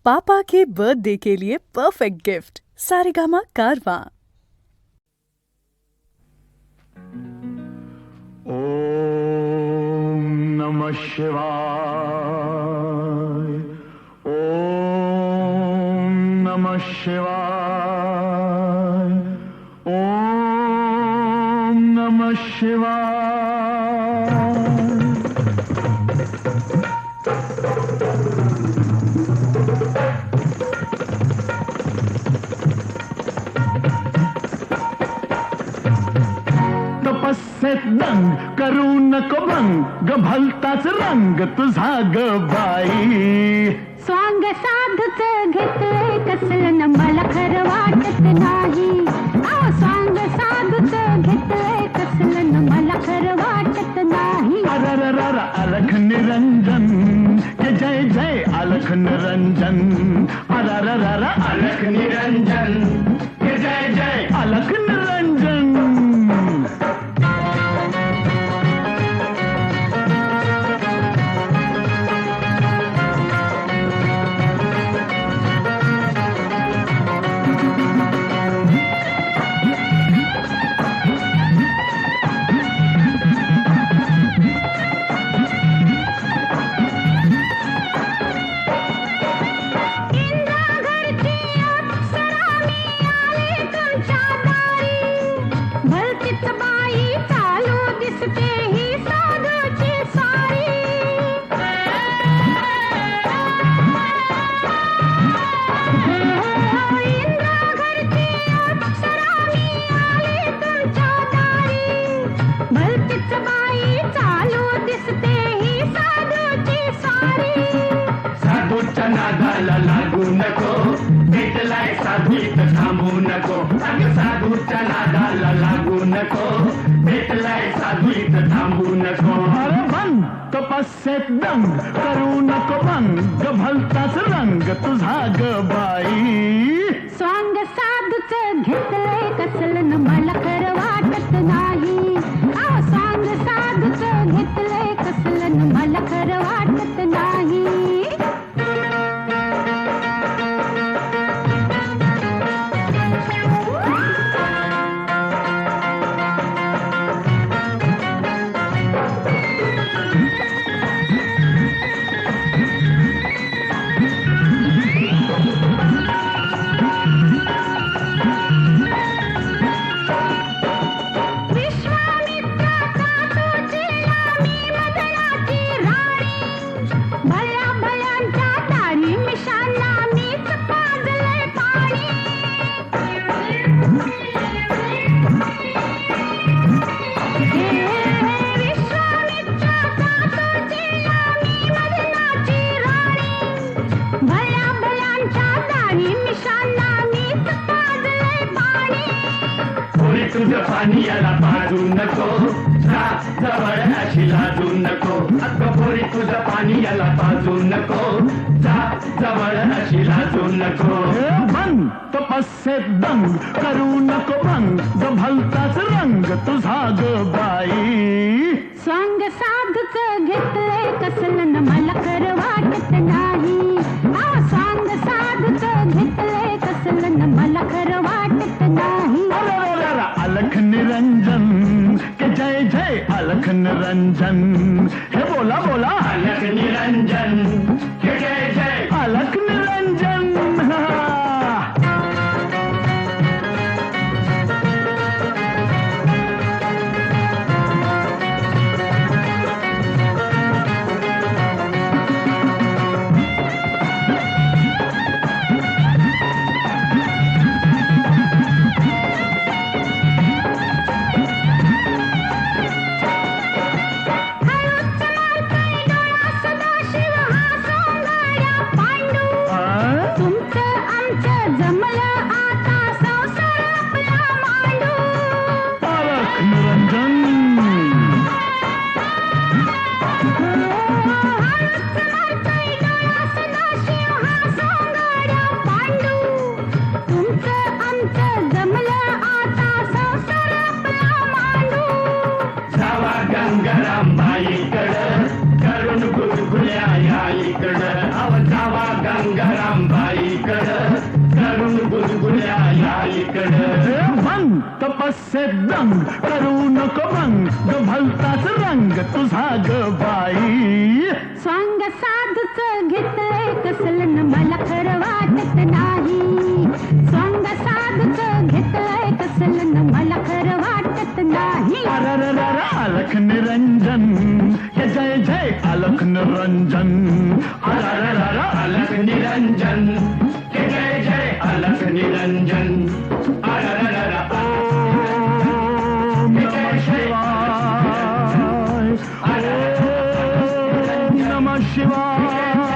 पापा के birthday के लिए perfect gift Saregama कारवां। ओम नमः शिवाय। ओम नमः शिवाय। ओम नमः शिवाय। तपस्येत दंग करू नको भंग भलताच रंग तुझा ग बाई। स्वांग साधूच घेतलंय कसलं न मला खरं वाटत नाही। स्वांग साधूच घेतलंय कसलं न मला खरं वाटत नाही। अरररर अलख निरंजन ये जय जय अलख निरंजन। अरररर अलख निरंजन ये जय जय अलख निरंजन। नादाला लागू नको भेटलाय साधूत थांबू नको। अगं साधूच्या नादाला लागू नको भेटलाय साधूत थांबू नको। अरे बन तपस्येत दंग करू नको भंग भलताच रंग तुझा ग बाई। स्वांग साधूच घेतलंय कसलं न मला खरं वाटत नाही। स्वांग साधूच घेतलंय कसलं न मला खरं वाटत नाही। तुझं पाणी याला पाजू नको जवळ अशी लाजू नको। अगं पोरी तुझं पाणी याला पाजू नको जवळ अशी लाजू नको। बन तपस्येत दंग करू नको भंग भलताच रंग तुझा ग बाई। स्वांग साधूच घेतलंय कसलं न मला खरं वाटत नाही। स्वांग साधूच घेतलंय कसलं न मला खरं वाटत नाही। अलख निरंजन के जय जय अलख निरंजन। हे बोला बोला अलख निरंजन हे जय जय अलख निरंजन। गंगारामबाईकडं करून गुदगुल्या या इकडं अव जावा गंगारामबाई बाईकडं करून गुदगुल्या या इकडं भंग तपस्येत दंग करू नको भंग ग भलताच रंग तुझा ग बाई स्वांग साधूच घेतलंय कसलं न मला खरं वाटत नाही स्वांग साधूच घेतलंय कसलं न मला खरं वाटत नाही अरररर अलख निरंजन हे जय जय अलख निरंजन अरररर अलख निरंजन हे जय जय अलख निरंजन अरररर ओम नमः शिवाय ओम नमः शिवाय